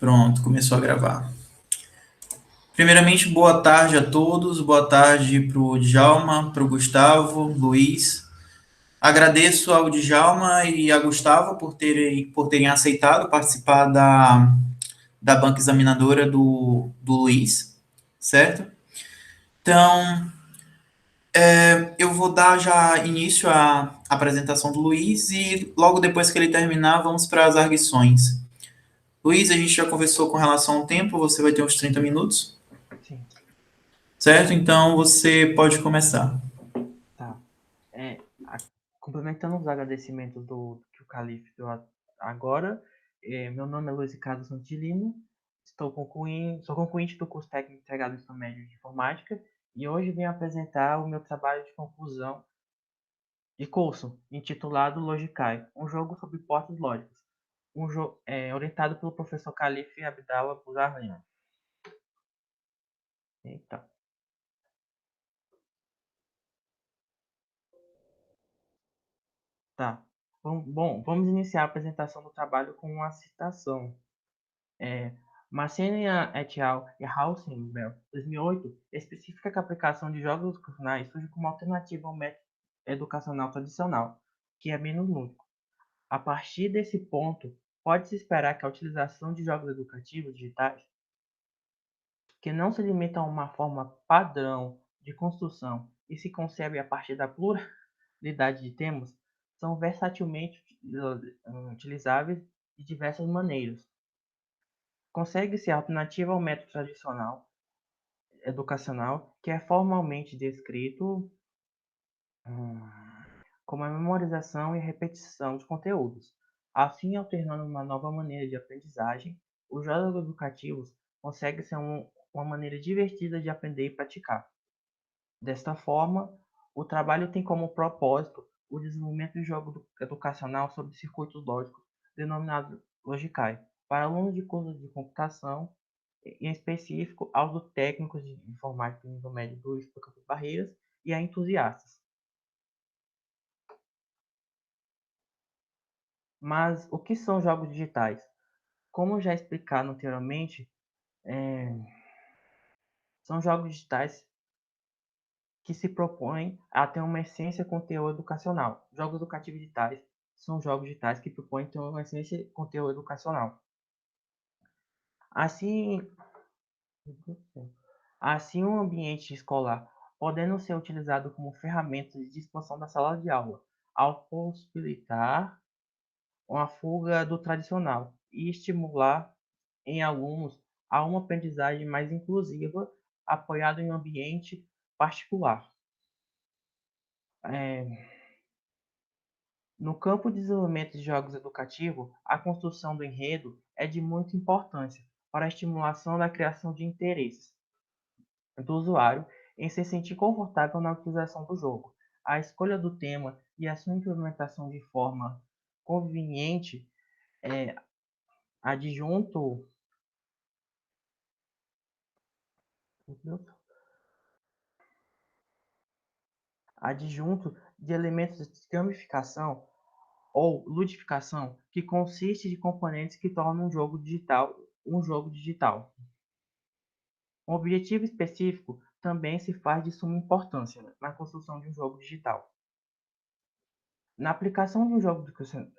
Pronto, começou a gravar. Primeiramente, boa tarde a todos. Boa tarde para o Djalma, para o Gustavo, Luiz. Agradeço ao Djalma e a Gustavo por terem aceitado participar da banca examinadora do Luiz, certo? Então, eu vou dar já início à apresentação do Luiz e logo depois que ele terminar, vamos para as arguições. Luiz, a gente já conversou com relação ao tempo, você vai ter uns 30 minutos. Sim, Certo? Então você pode começar. tá. É, complementando os agradecimentos do que o Calife deu agora, meu nome é Luiz Ricardo Santos de Lima, sou concluinte do curso técnico integrado em ensino médio de informática e hoje venho apresentar o meu trabalho de conclusão de curso, intitulado Logicai, um jogo sobre hipóteses lógicas, orientado pelo professor Calife Abdallah Buzar Lima. Então, tá. Bom, vamos iniciar a apresentação do trabalho com uma citação. É, Marcenia et al. E Hausenbel, 2008, especifica que a aplicação de jogos educacionais surge como alternativa ao método educacional tradicional, que é menos lúdico. A partir desse ponto, pode-se esperar que a utilização de jogos educativos digitais, que não se limitam a uma forma padrão de construção e se concebe a partir da pluralidade de temas, são versatilmente utilizáveis de diversas maneiras. Consegue-se a alternativa ao método tradicional educacional, que é formalmente descrito hum, como a memorização e repetição de conteúdos. Assim, alternando uma nova maneira de aprendizagem, os jogos educativos conseguem ser uma maneira divertida de aprender e praticar. Desta forma, o trabalho tem como propósito o desenvolvimento de jogo educacional sobre circuitos lógicos, denominados Logicai, para alunos de cursos de computação, em específico aos do técnicos de informática do nível médio do Instituto Campos Barreiras e a entusiastas. Mas o que são jogos digitais? Como já explicado anteriormente, é, são jogos digitais que se propõem a ter uma essência conteúdo educacional. Jogos educativos digitais são jogos digitais que propõem ter uma essência conteúdo educacional. Assim, assim um ambiente escolar podendo ser utilizado como ferramenta de expansão da sala de aula, ao possibilitar uma fuga do tradicional e estimular em alunos a uma aprendizagem mais inclusiva, apoiada em um ambiente particular. É, No campo de desenvolvimento de jogos educativos, a construção do enredo é de muita importância para a estimulação da criação de interesses do usuário em se sentir confortável na utilização do jogo. A escolha do tema e a sua implementação de forma conveniente é adjunto adjunto de elementos de gamificação ou ludificação, que consiste de componentes que tornam um jogo digital. Um objetivo específico também se faz de suma importância na construção de um jogo digital. Na aplicação de um jogo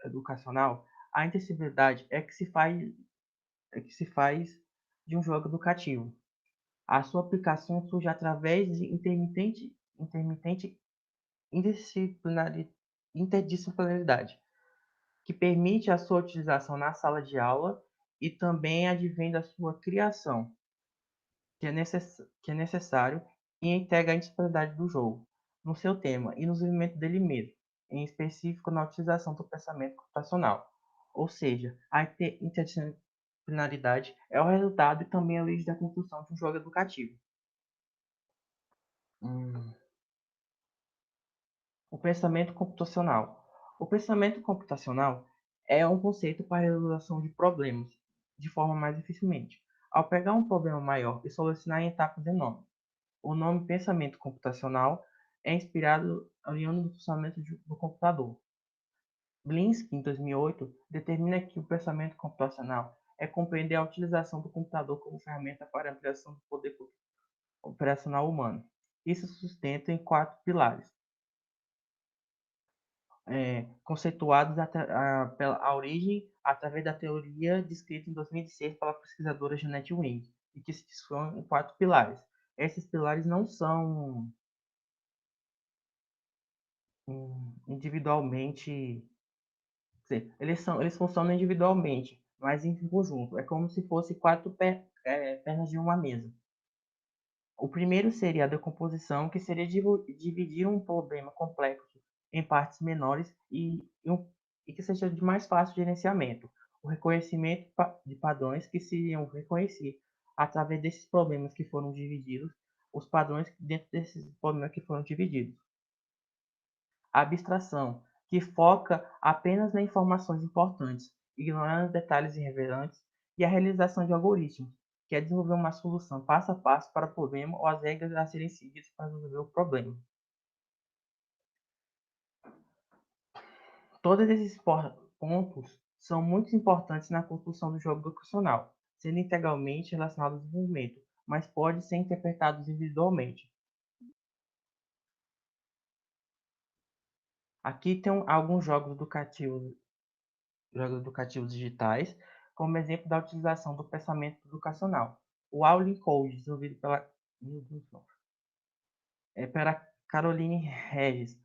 educacional, a intensividade é que se faz de um jogo educativo. A sua aplicação surge através de intermitente interdisciplinaridade, que permite a sua utilização na sala de aula e também advém da sua criação, que é necessário e integra a interdisciplinaridade do jogo, no seu tema e no desenvolvimento dele mesmo, em específico na utilização do pensamento computacional. Ou seja, a interdisciplinaridade é o resultado e também a origem da construção de um jogo educativo. Hum. O pensamento computacional. O pensamento computacional é um conceito para a resolução de problemas de forma mais eficiente. Ao pegar um problema maior e solucionar em etapas enormes, o nome pensamento computacional é inspirado oriundo do funcionamento do computador. Blinsky, em 2008, determina que o pensamento computacional é compreender a utilização do computador como ferramenta para a ampliação do poder operacional humano. Isso se sustenta em 4 pilares, conceituados pela origem através da teoria descrita em 2006 pela pesquisadora Jeanette Wing, e que se dispõe em 4 pilares. Esses pilares não são individualmente, quer dizer, eles funcionam individualmente, mas em conjunto. É como se fosse 4 pernas de uma mesa. O primeiro seria a decomposição, que seria dividir um problema complexo em partes menores e que seja de mais fácil gerenciamento. O reconhecimento de padrões, que seriam reconhecer, através desses problemas que foram divididos, os padrões dentro desses problemas que foram divididos. A abstração, que foca apenas nas informações importantes, ignorando detalhes irrelevantes, e a realização de algoritmos, que é desenvolver uma solução passo a passo para o problema ou as regras a serem seguidas para resolver o problema. Todos esses pontos são muito importantes na construção do jogo educacional, sendo integralmente relacionados ao desenvolvimento, mas podem ser interpretados individualmente. Aqui tem alguns jogos educativos digitais, como exemplo da utilização do pensamento educacional. O Aulin Code, desenvolvido pela Caroline Regis,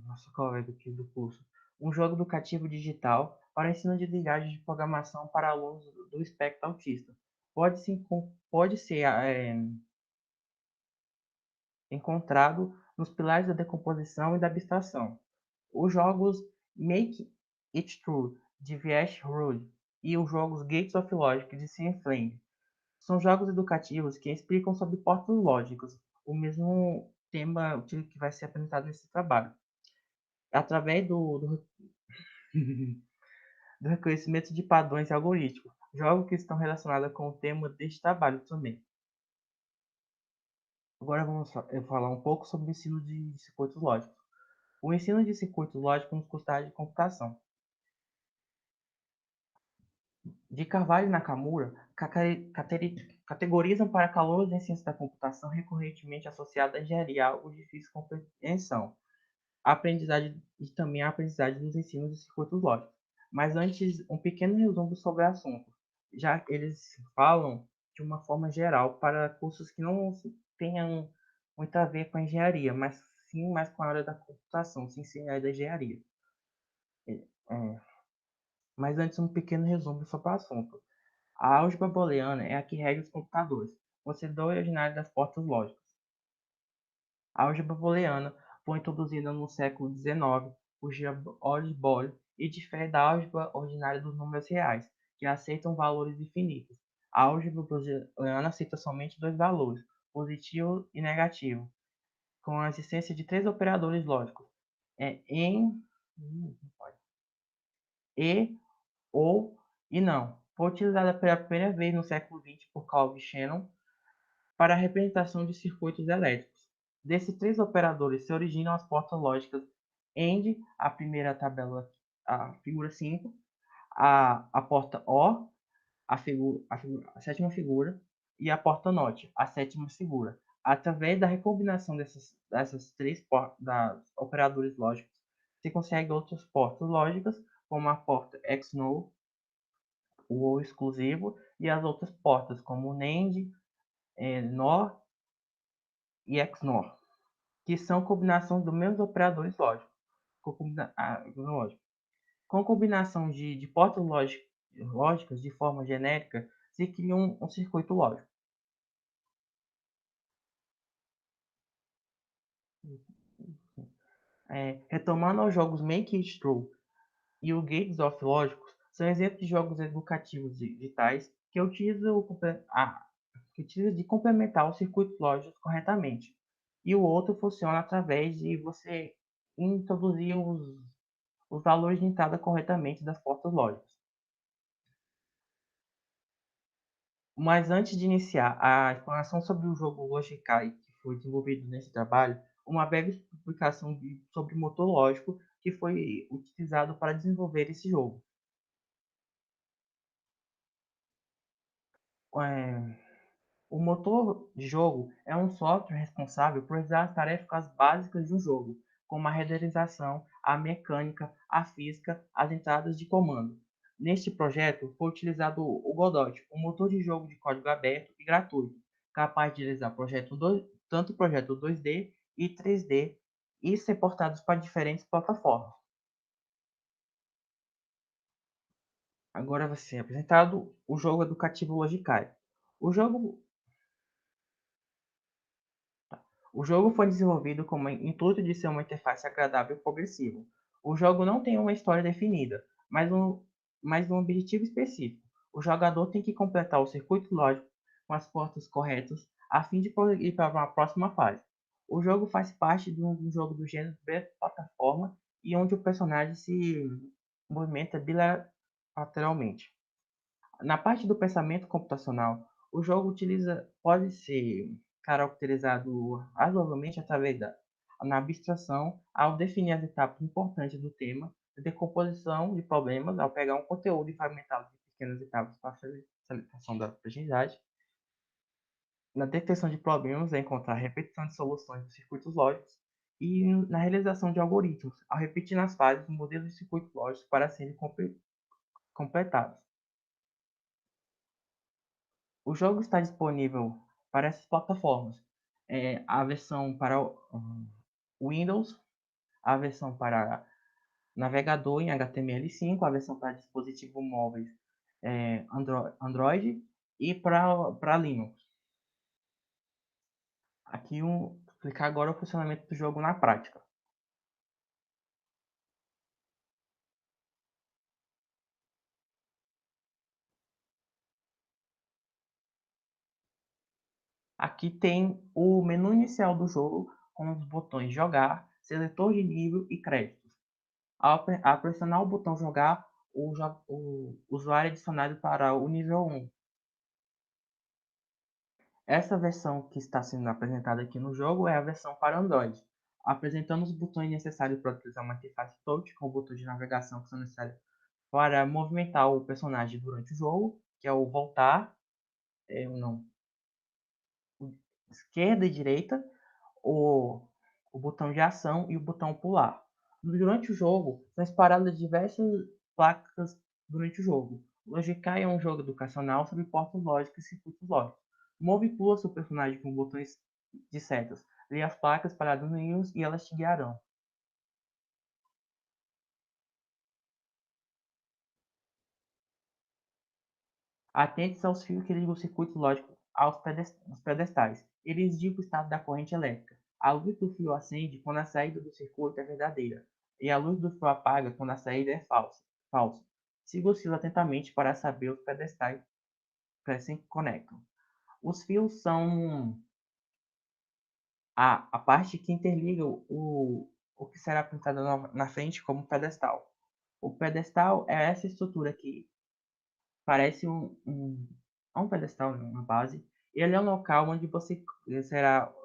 nossa colega aqui do curso, um jogo educativo digital para ensino de linguagem de programação para alunos do espectro autista. Pode ser encontrado nos pilares da decomposição e da abstração. Os jogos Make It True, de V.S. Rudd, e os jogos Gates of Logic, de Sam Flynn, são jogos educativos que explicam sobre portas lógicos, o mesmo tema que vai ser apresentado nesse trabalho, através do reconhecimento de padrões e algoritmos, jogos que estão relacionados com o tema deste trabalho também. Agora vamos falar um pouco sobre o ensino de circuitos lógicos. O ensino de circuitos lógicos nos cursos de computação. De Carvalho e Nakamura categorizam para calouros em ciência da computação recorrentemente associada à engenharia algo de difícil compreensão, a aprendizagem e também a aprendizagem dos ensinos de circuitos lógicos. Mas antes, um pequeno resumo sobre o assunto. Já eles falam de uma forma geral para cursos que não tenham muito a ver com a engenharia, mas sim mais com a área da computação, sim, sim, a área da engenharia. É, mas antes, um pequeno resumo sobre o assunto. A álgebra booleana é a que rege os computadores, considerando o originário das portas lógicas. A álgebra booleana foi introduzida no século XIX por George Boole e difere da álgebra ordinária dos números reais, que aceitam valores infinitos. A álgebra booleana aceita somente dois valores, positivo e negativo, com a existência de três operadores lógicos, em, e, ou e não. Foi utilizada pela primeira vez no século XX por Calvin Shannon para a representação de circuitos elétricos. Desses três operadores se originam as portas lógicas AND, a primeira tabela, a figura 5, a porta OR, a sétima figura, e a porta NOT, a sétima figura. Através da recombinação dessas três operadores lógicos, se consegue outras portas lógicas, como a porta XNOR, o OR exclusivo, e as outras portas, como o NAND, NOR e XNOR, que são combinações dos mesmos operadores lógicos. Com combinação de portas lógicas de forma genérica, se cria um circuito lógico. Retomando aos jogos Make It True e o Gates of Lógicos, são exemplos de jogos educativos digitais que utilizam de complementar os circuitos lógicos corretamente. E o outro funciona através de você introduzir os valores de entrada corretamente das portas lógicas. Mas antes de iniciar a explanação sobre o jogo Logikai, que foi desenvolvido nesse trabalho, uma breve explicação sobre o motor lógico que foi utilizado para desenvolver esse jogo. é, o motor de jogo é um software responsável por realizar as tarefas básicas de um jogo, como a renderização, a mecânica, a física, as entradas de comando. Neste projeto foi utilizado o Godot, um motor de jogo de código aberto e gratuito, capaz de realizar tanto projeto 2D e 3D e ser portados para diferentes plataformas. Agora vai ser apresentado o jogo educativo Logikai. O jogo O jogo foi desenvolvido com o intuito de ser uma interface agradável e progressiva. O jogo não tem uma história definida, mas um objetivo específico. O jogador tem que completar o circuito lógico com as portas corretas a fim de prosseguir para uma próxima fase. O jogo faz parte de um jogo do gênero plataforma e onde o personagem se movimenta bilateralmente. Na parte do pensamento computacional, o jogo pode ser caracterizado razoavelmente através na abstração, ao definir as etapas importantes do tema, a decomposição de problemas, ao pegar um conteúdo e fragmentá-lo em pequenas etapas para a facilitação da aprendizagem, na detecção de problemas, a encontrar a repetição de soluções dos circuitos lógicos, e na realização de algoritmos, ao repetir nas fases o modelo de circuitos lógicos para serem completados. O jogo está disponível para essas plataformas. A versão para o Windows, a versão para navegador em HTML5, a versão para dispositivos móveis Android e para Linux. Aqui explicar agora o funcionamento do jogo na prática. Aqui tem o menu inicial do jogo com os botões jogar, seletor de nível e créditos. Ao pressionar o botão jogar, o usuário é adicionado para o nível 1. Essa versão que está sendo apresentada aqui no jogo é a versão para Android, apresentando os botões necessários para utilizar uma interface touch, com o botão de navegação que são necessários para movimentar o personagem durante o jogo, que é o voltar, não, esquerda e direita, o, o botão de ação e o botão pular. Durante o jogo, são disparadas diversas placas durante o jogo. Logikai é um jogo educacional sobre portas lógicas e circuitos lógicos. Move e pula seu personagem com botões de setas. Lê as placas paradas no íons e elas te guiarão. Atente-se aos fios que ligam o circuito lógico aos pedestais. Eles indicam o estado da corrente elétrica. A luz do fio acende quando a saída do circuito é verdadeira, e a luz do fio apaga quando a saída é falsa. Siga o fio atentamente para saber os pedestais que se conectam. Os fios são a parte que interliga o que será pintado na frente como pedestal. O pedestal é essa estrutura aqui parece um pedestal, uma base. Ele é um local onde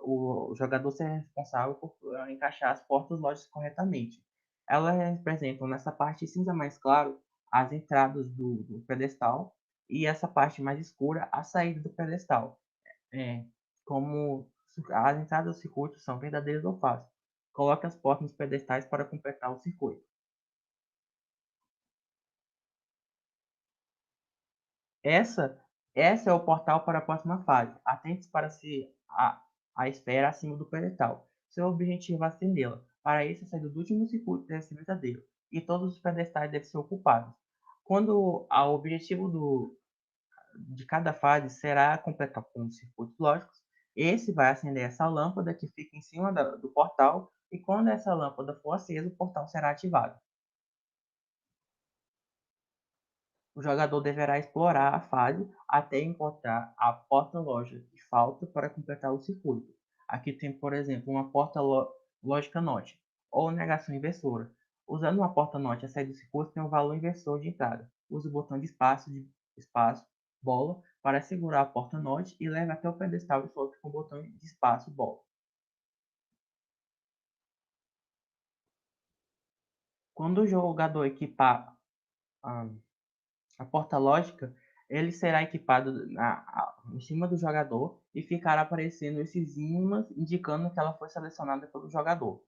o jogador será responsável por encaixar as portas lógicas corretamente. Elas representam nessa parte cinza mais claro as entradas do pedestal e essa parte mais escura a saída do pedestal. É, como as entradas do circuito são verdadeiras ou falsas. Coloque as portas nos pedestais para completar o circuito. Essa, essa é o portal para a próxima fase. Atente para a esfera acima do pedestal. Seu objetivo é acendê-la. Para isso, a saída do último circuito deve ser verdadeiro e todos os pedestais devem ser ocupados. Quando o objetivo de cada fase será completar com os circuitos lógicos, esse vai acender essa lâmpada que fica em cima do portal e quando essa lâmpada for acesa, o portal será ativado. O jogador deverá explorar a fase até encontrar a porta-loja que falta para completar o circuito. Aqui tem, por exemplo, uma porta-lógica NOT, ou negação inversora. Usando uma porta NOT, a saída do circuito tem um valor inversor de entrada. Use o botão espaço, bola, para segurar a porta NOT e leve até o pedestal e solte com o botão de espaço, bola. Quando o jogador equipar a porta lógica, ele será equipado em cima do jogador e ficará aparecendo esses ímãs indicando que ela foi selecionada pelo jogador.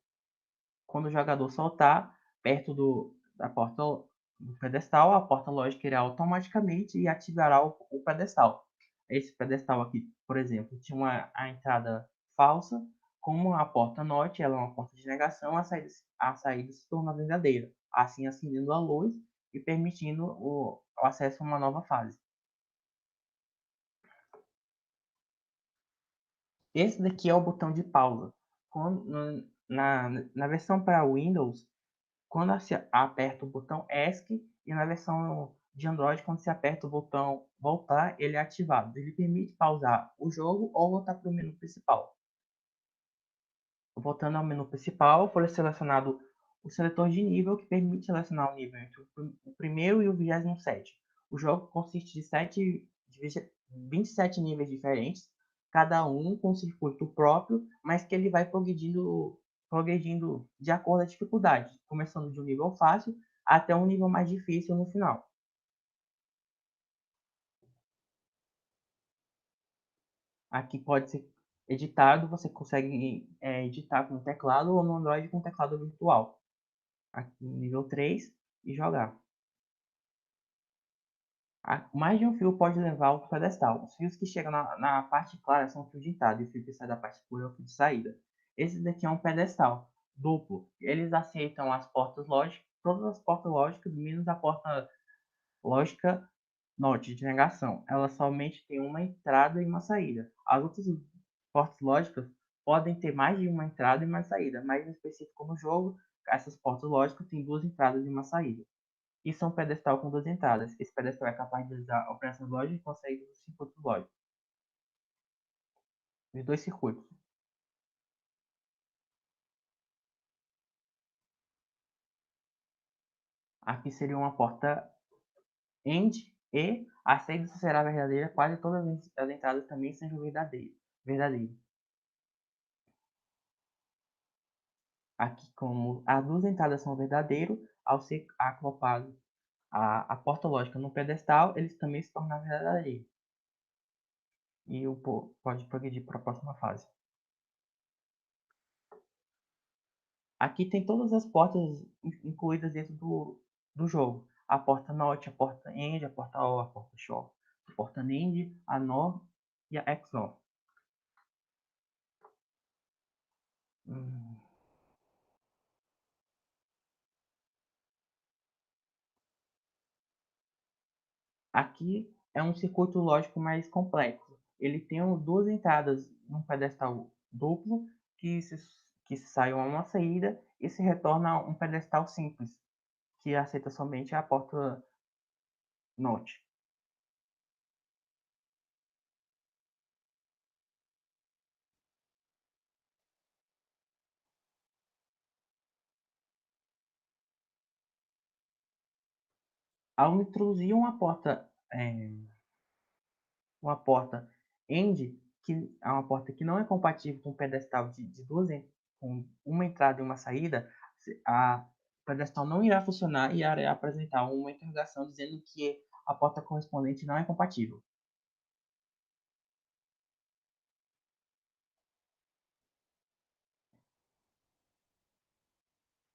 Quando o jogador soltar perto da porta do pedestal, a porta lógica irá automaticamente e ativará o pedestal. Esse pedestal aqui, por exemplo, tinha a entrada falsa, como a porta norte, ela é uma porta de negação, a saída se torna verdadeira, assim acendendo a luz e permitindo o acesso a uma nova fase. Esse daqui é o botão de pausa. Quando, na versão para Windows, quando se aperta o botão ESC, e na versão de Android, quando se aperta o botão voltar, ele é ativado. Ele permite pausar o jogo ou voltar para o menu principal. Voltando ao menu principal, foi selecionado o seletor de nível, que permite selecionar o nível entre o primeiro e o 27º. O jogo consiste de 27 níveis diferentes, cada um com um circuito próprio, mas que ele vai progredindo de acordo com a dificuldade, começando de um nível fácil até um nível mais difícil no final. Aqui pode ser editado, você consegue editar com o teclado ou no Android com teclado virtual. Aqui no nível 3 e jogar. Mais de um fio pode levar ao pedestal. Os fios que chegam na parte clara são o fio de entrada e o fio que sai da parte escura é o fio de saída. Esse daqui é um pedestal duplo. Eles aceitam as portas lógicas, todas as portas lógicas, menos a porta lógica norte de negação. Ela somente tem uma entrada e uma saída. As outras portas lógicas podem ter mais de uma entrada e uma saída, mas em específico no jogo, essas portas lógicas têm duas entradas e uma saída. Isso é um pedestal com duas entradas. Esse pedestal é capaz de usar operações lógicas e consegue os circuitos lógicos. Os dois circuitos. Aqui seria uma porta AND e a saída será verdadeira, quase todas as entradas também sejam verdadeiras. Aqui, como as duas entradas são verdadeiras, ao ser acoplado a porta lógica no pedestal, eles também se tornam verdadeiros. E o pode progredir para a próxima fase. Aqui tem todas as portas incluídas dentro do jogo. A porta Norte, a porta End, a porta O, a porta Shore, a porta NAND, a NOR e a XOR. Hum. Aqui é um circuito lógico mais complexo. Ele tem duas entradas num pedestal duplo que se sai uma saída e se retorna um pedestal simples, que aceita somente a porta Norte. Ao introduzir uma porta end, que é uma porta que não é compatível com um pedestal de duas, com uma entrada e uma saída, o pedestal não irá funcionar e irá apresentar uma interrogação dizendo que a porta correspondente não é compatível.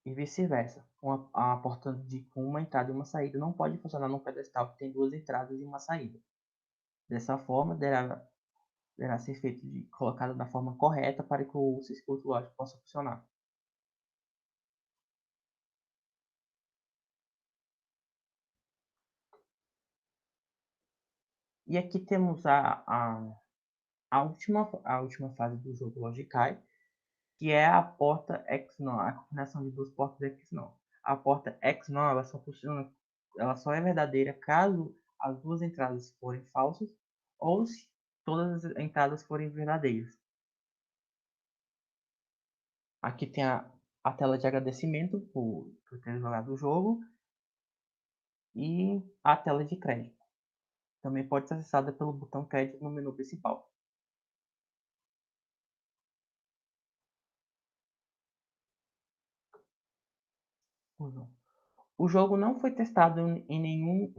E vice-versa. A porta com uma entrada e uma saída não pode funcionar num pedestal que tem duas entradas e uma saída. Dessa forma, deverá ser feito colocado da forma correta para que o circuito lógico possa funcionar. E aqui temos a última fase do jogo Logikai, que é a porta XNOR, a combinação de duas portas XNOR. A porta XNOR ela só é verdadeira caso as duas entradas forem falsas ou se todas as entradas forem verdadeiras. Aqui tem a tela de agradecimento por ter jogado o jogo e a tela de crédito. Também pode ser acessada pelo botão crédito no menu principal. O jogo não foi testado em nenhum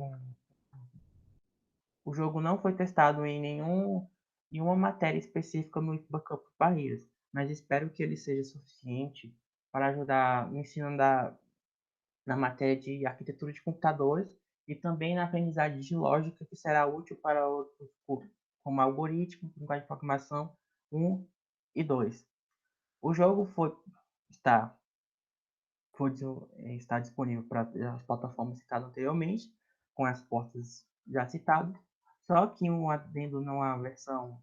o jogo não foi testado em nenhuma matéria específica no Backup Barreiras, mas espero que ele seja suficiente para ajudar no ensino na matéria de arquitetura de computadores e também na aprendizagem de lógica, que será útil para outros cursos, como algoritmo, linguagem de programação 1 e 2. O jogo está, está disponível para as plataformas citadas anteriormente, com as portas já citadas, só que um adendo não à versão,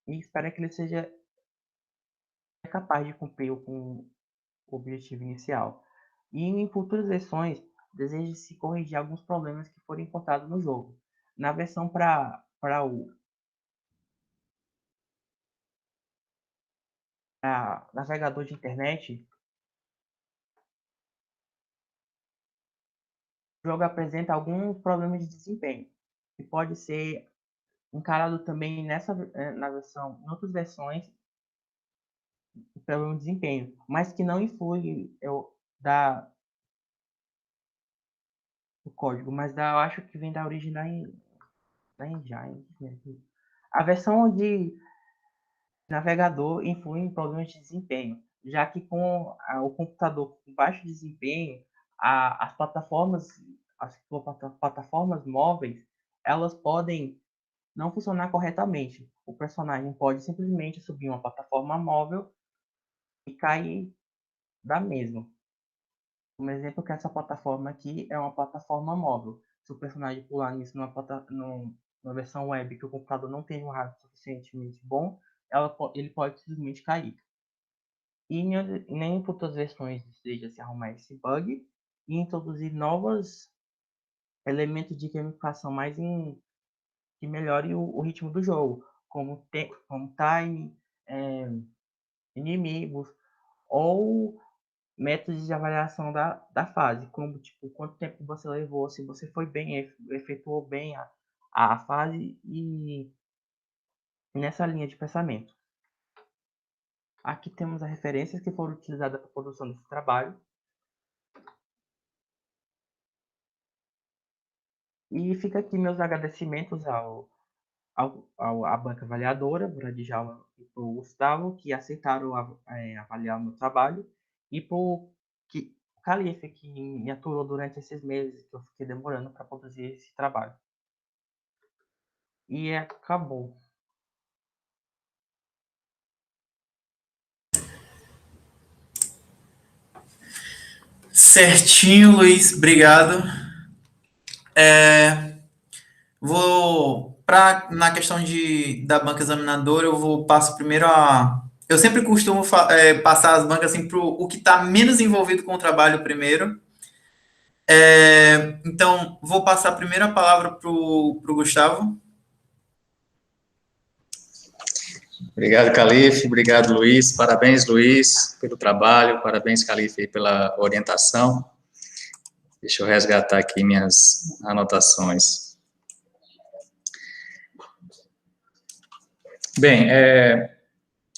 e espero que ele seja capaz de cumprir com o objetivo inicial. E em futuras versões, deseja-se corrigir alguns problemas que foram encontrados no jogo. Na versão para o navegador de internet, o jogo apresenta alguns problemas de desempenho, que pode ser encarado também na versão, em outras versões, problema de desempenho, mas que não influi do código, mas eu acho que vem da origem da engine. A versão de navegador influi em problemas de desempenho, já que com o computador com baixo desempenho, as plataformas móveis, elas podem não funcionar corretamente. O personagem pode simplesmente subir uma plataforma móvel e cair da mesma. Um exemplo que essa plataforma aqui é uma plataforma móvel. Se o personagem pular nisso numa versão web que o computador não tem um hardware suficientemente bom, ele pode simplesmente cair. E nem futuras versões deseja se arrumar esse bug e introduzir novos elementos de gamificação que melhore o ritmo do jogo, como time, inimigos ou métodos de avaliação da fase, como tipo quanto tempo você levou, se você foi bem, efetuou bem a fase e nessa linha de pensamento. Aqui temos as referências que foram utilizadas para a produção desse trabalho. E fica aqui meus agradecimentos à banca avaliadora, para a Djalma e para o Gustavo, que aceitaram avaliar o meu trabalho, e para o Calife, que me aturou durante esses meses que eu fiquei demorando para produzir esse trabalho. E acabou. Certinho, Luiz, obrigado. Na questão da banca examinadora, passo primeiro eu sempre costumo passar as bancas assim, para o que está menos envolvido com o trabalho primeiro. Então, vou passar primeiro a palavra para o Gustavo. Obrigado, Calife. Obrigado, Luiz. Parabéns, Luiz, pelo trabalho. Parabéns, Calife, pela orientação. Deixa eu resgatar aqui minhas anotações. Bem,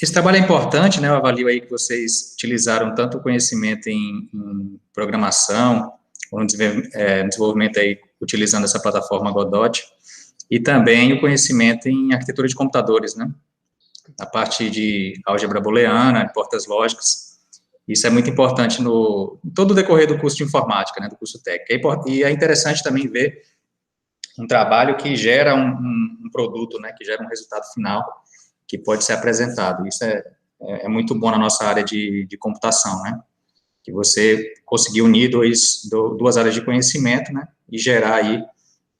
esse trabalho é importante, né? Eu avalio aí que vocês utilizaram tanto o conhecimento em programação, como desenvolvimento aí, utilizando essa plataforma Godot, e também o conhecimento em arquitetura de computadores, né? A parte de álgebra booleana, portas lógicas. Isso é muito importante em todo o decorrer do curso de informática, né, do curso técnico. E é interessante também ver um trabalho que gera um produto, né, que gera um resultado final que pode ser apresentado. Isso é muito bom na nossa área de computação, né, que você conseguir unir duas áreas de conhecimento, né, e gerar aí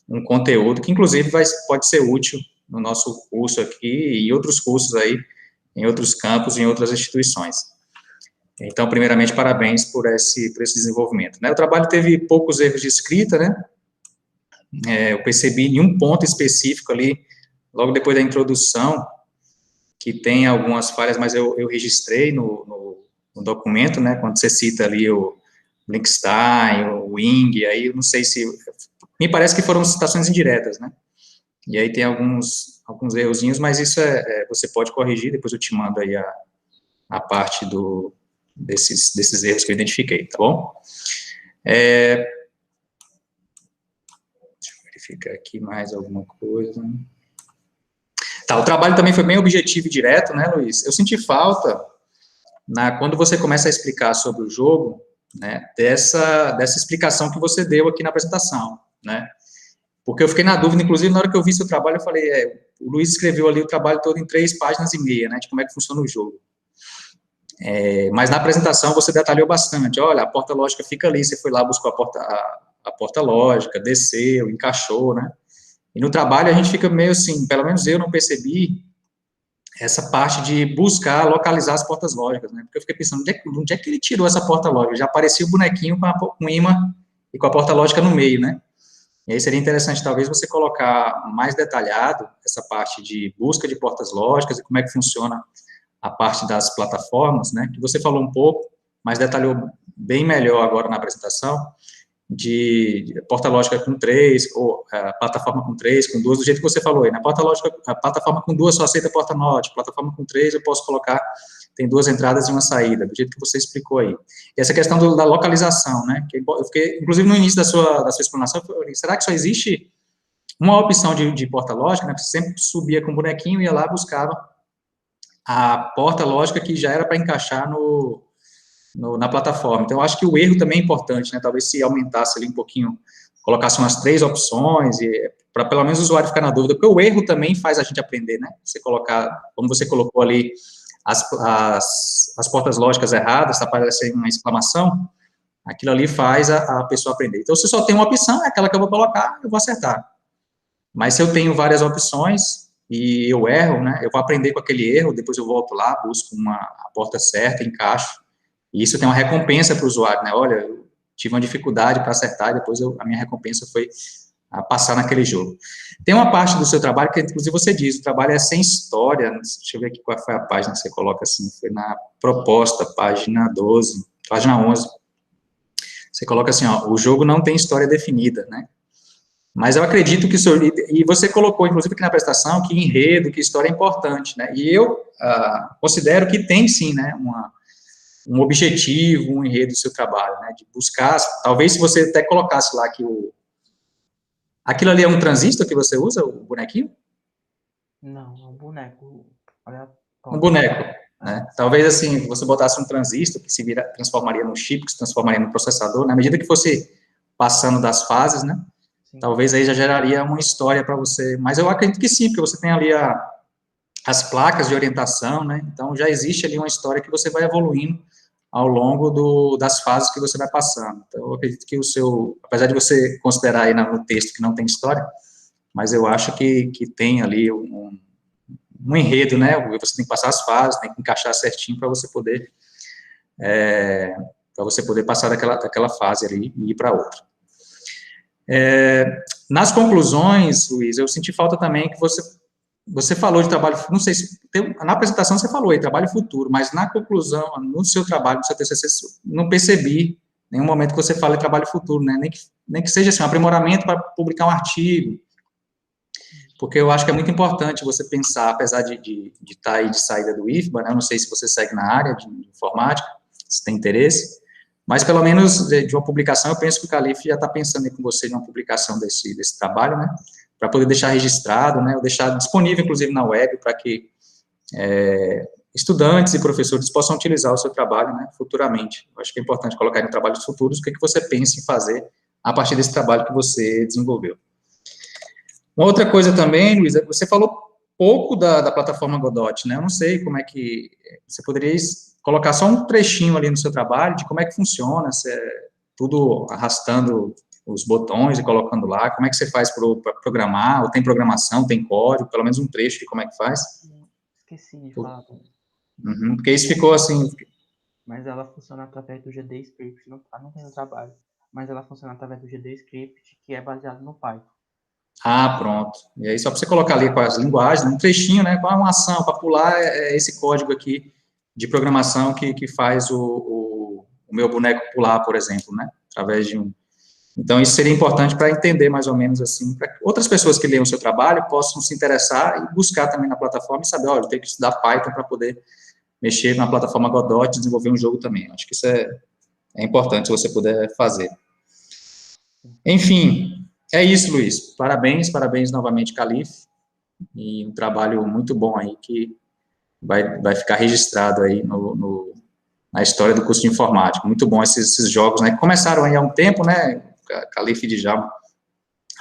um conteúdo que, inclusive, pode ser útil no nosso curso aqui e outros cursos aí, em outros campos, em outras instituições. Então, primeiramente, parabéns por esse desenvolvimento. Né? O trabalho teve poucos erros de escrita, né? Eu percebi em um ponto específico ali, logo depois da introdução, que tem algumas falhas, mas eu registrei no documento, né? Quando você cita ali o Linkstein, o Wing, aí eu não sei se... Me parece que foram citações indiretas, né? E aí tem alguns errozinhos, mas isso você pode corrigir, depois eu te mando aí a parte desses erros que eu identifiquei, tá bom? Deixa eu verificar aqui mais alguma coisa. Tá, o trabalho também foi bem objetivo e direto, né, Luiz? Eu senti falta, quando você começa a explicar sobre o jogo, né, dessa explicação que você deu aqui na apresentação, né? Porque eu fiquei na dúvida, inclusive, na hora que eu vi seu trabalho, eu falei, o Luiz escreveu ali o trabalho todo em 3 páginas e meia, né, de como é que funciona o jogo. Mas na apresentação você detalhou bastante, olha, a porta lógica fica ali, você foi lá, buscou a porta lógica, desceu, encaixou, né? E no trabalho a gente fica meio assim, pelo menos eu não percebi essa parte de buscar localizar as portas lógicas, né? Porque eu fiquei pensando, onde é que ele tirou essa porta lógica? Já aparecia o bonequinho com imã e com a porta lógica no meio, né? E aí seria interessante, talvez, você colocar mais detalhado essa parte de busca de portas lógicas e como é que funciona a parte das plataformas, né? Que você falou um pouco, mas detalhou bem melhor agora na apresentação, de porta lógica com 3, ou plataforma com 3, com 2, do jeito que você falou aí, na porta lógica, a plataforma com 2 só aceita porta norte, plataforma com 3 eu posso colocar, tem 2 entradas e uma saída, do jeito que você explicou aí. E essa questão da localização, né, que eu fiquei, inclusive no início da sua explanação, eu falei, será que só existe uma opção de porta lógica, né, você sempre subia com o bonequinho e ia lá, buscava a porta lógica que já era para encaixar na plataforma. Então, eu acho que o erro também é importante, né? Talvez se aumentasse ali um pouquinho, colocasse umas 3 opções, para pelo menos o usuário ficar na dúvida, porque o erro também faz a gente aprender, né? Você colocar, como você colocou ali, as portas lógicas erradas, tá aparecendo uma exclamação, aquilo ali faz a pessoa aprender. Então, se só tem uma opção, é aquela que eu vou colocar, eu vou acertar. Mas se eu tenho várias opções, e eu erro, né? Eu vou aprender com aquele erro, depois eu volto lá, busco a porta certa, encaixo, e isso tem uma recompensa para o usuário, né? Olha, eu tive uma dificuldade para acertar, e depois a minha recompensa foi a passar naquele jogo. Tem uma parte do seu trabalho que, inclusive, você diz, o trabalho é sem história, deixa eu ver aqui qual foi a página que você coloca assim, foi na proposta, página 12, página 11. Você coloca assim, ó, o jogo não tem história definida, né? Mas eu acredito que isso, e você colocou, inclusive, aqui na apresentação, que enredo, que história é importante, né? E eu considero que tem, sim, né, um objetivo, um enredo do seu trabalho, né, de buscar, talvez se você até colocasse lá que aquilo ali é um transistor que você usa, o bonequinho? Não, é um boneco aleatório. Um boneco, né, talvez assim, você botasse um transistor que transformaria num chip, que se transformaria no processador, na medida que fosse passando das fases, né, sim, talvez aí já geraria uma história para você, mas eu acredito que sim, porque você tem ali as placas de orientação, né, então já existe ali uma história que você vai evoluindo ao longo das fases que você vai passando. Então, eu acredito que apesar de você considerar aí no texto que não tem história, mas eu acho que tem ali um enredo, né, você tem que passar as fases, tem que encaixar certinho para você poder passar daquela fase ali e ir para outra. Nas conclusões, Luiz, eu senti falta também que você falou de trabalho, não sei se, na apresentação você falou aí, trabalho futuro, mas na conclusão, no seu trabalho, no seu TCC, não percebi nenhum momento que você fala de trabalho futuro, né, nem que seja assim, um aprimoramento para publicar um artigo, porque eu acho que é muito importante você pensar, apesar de estar aí de saída do IFBA, né, eu não sei se você segue na área de informática, se tem interesse, mas pelo menos de uma publicação, eu penso que o Calife já está pensando aí com você em uma publicação desse trabalho, né, para poder deixar registrado, né, ou deixar disponível, inclusive, na web, para que estudantes e professores possam utilizar o seu trabalho, né, futuramente. Eu acho que é importante colocar aí no trabalho dos futuros o que você pensa em fazer a partir desse trabalho que você desenvolveu. Uma outra coisa também, Luiz, você falou pouco da plataforma Godot, né, eu não sei como é que você poderia colocar só um trechinho ali no seu trabalho de como é que funciona, se é tudo arrastando os botões e colocando lá, como é que você faz para programar, ou tem programação, tem código, pelo menos um trecho de como é que faz? Esqueci de falar. Porque isso ficou assim... Mas ela funciona através do GDScript, não tem no trabalho, mas ela funciona através do GDScript, que é baseado no Python. Ah, pronto. E aí só para você colocar ali com as linguagens, um trechinho, né, com uma ação, para pular esse código aqui de programação que faz o meu boneco pular, por exemplo, né, através de um... Então, isso seria importante para entender mais ou menos assim, para que outras pessoas que leiam o seu trabalho possam se interessar e buscar também na plataforma e saber, olha, eu tenho que estudar Python para poder mexer na plataforma Godot e desenvolver um jogo também. Acho que isso é importante se você puder fazer. Enfim, É isso, Luiz. Parabéns novamente, Calife, e um trabalho muito bom aí que vai ficar registrado aí na história do curso de informática. Muito bom esses jogos, né, que começaram aí há um tempo, né, Calife de Djalma,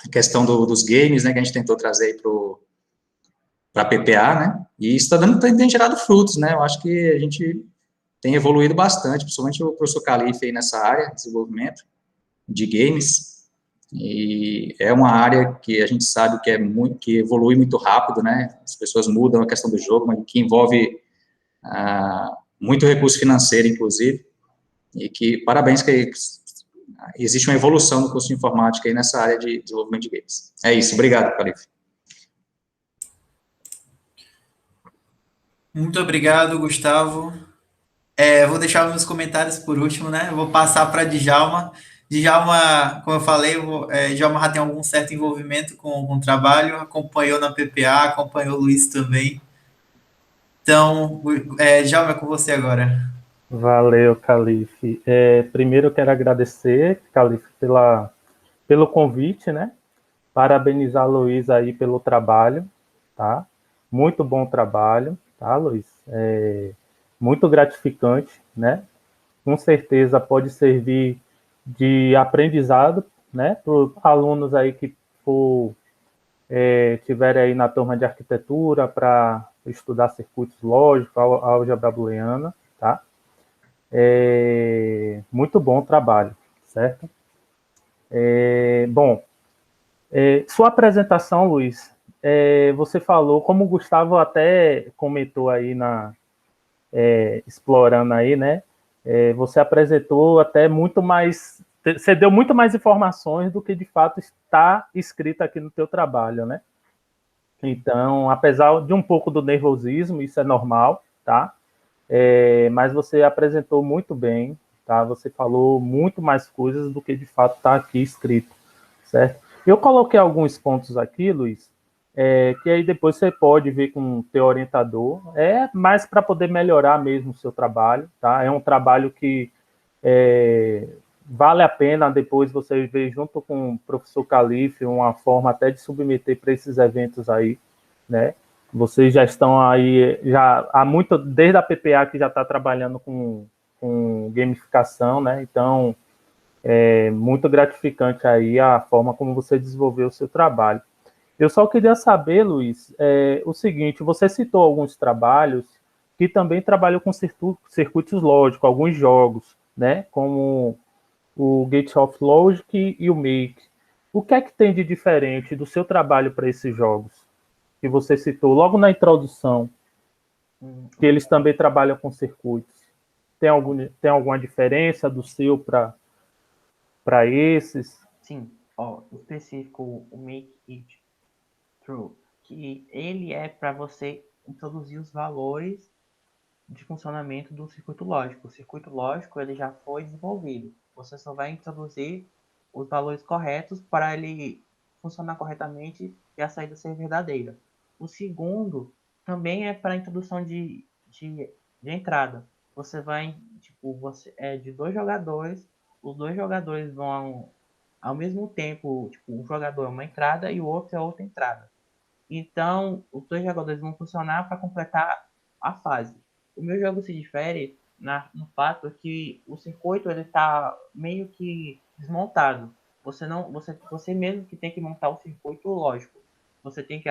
a questão dos games, né, que a gente tentou trazer aí para a PPA, né, e isso tem gerado frutos, né, eu acho que a gente tem evoluído bastante, principalmente o professor Calife aí nessa área de desenvolvimento de games, e é uma área que a gente sabe que evolui muito rápido, né, as pessoas mudam a questão do jogo, mas que envolve muito recurso financeiro, inclusive, e que, parabéns, que existe uma evolução no curso de informática aí nessa área de desenvolvimento de games. É isso, obrigado, Calife. Muito obrigado, Gustavo. Vou deixar meus comentários por último, né? Eu vou passar para Djalma. Djalma, como eu falei, Djalma já tem algum certo envolvimento com o trabalho, acompanhou na PPA, acompanhou o Luiz também. Então, Djalma, é com você agora. Valeu, Calife. Primeiro eu quero agradecer, Calife, pelo convite, né? Parabenizar a Luiz aí pelo trabalho, tá? Muito bom trabalho, tá, Luiz? Muito gratificante, né? Com certeza pode servir de aprendizado, né? Para alunos aí que tiverem aí na turma de arquitetura para estudar circuitos lógicos, álgebra booleana, tá? Muito bom o trabalho, certo? Bom, sua apresentação, Luiz, você falou, como o Gustavo até comentou aí explorando aí, né? Você apresentou até muito mais, você deu muito mais informações do que de fato está escrito aqui no teu trabalho, né? Então, apesar de um pouco do nervosismo, isso é normal, tá? Mas você apresentou muito bem, tá? Você falou muito mais coisas do que de fato está aqui escrito, certo? Eu coloquei alguns pontos aqui, Luiz, que aí depois você pode ver com o teu orientador, mais para poder melhorar mesmo o seu trabalho, tá? É um trabalho que vale a pena depois você ver junto com o professor Calife uma forma até de submeter para esses eventos aí, né? Vocês já estão aí, já há muito, desde a PPA que já está trabalhando com gamificação, né? Então, muito gratificante aí a forma como você desenvolveu o seu trabalho. Eu só queria saber, Luiz, o seguinte, você citou alguns trabalhos que também trabalham com circuitos lógicos, alguns jogos, né? Como o Gate of Logic e o Make. O que é que tem de diferente do seu trabalho para esses jogos? Que você citou logo na introdução, que eles também trabalham com circuitos. Tem alguma diferença do seu para esses? Sim, ó, em específico o Make It True, que ele é para você introduzir os valores de funcionamento do circuito lógico. O circuito lógico ele já foi desenvolvido. Você só vai introduzir os valores corretos para ele funcionar corretamente e a saída ser verdadeira. O segundo também é para a introdução de entrada. Você vai, tipo, de dois jogadores, os dois jogadores vão ao mesmo tempo, tipo, um jogador é uma entrada e o outro é outra entrada. Então, os dois jogadores vão funcionar para completar a fase. O meu jogo se difere no fato que o circuito ele está meio que desmontado. Você mesmo que tem que montar o circuito lógico. Você tem que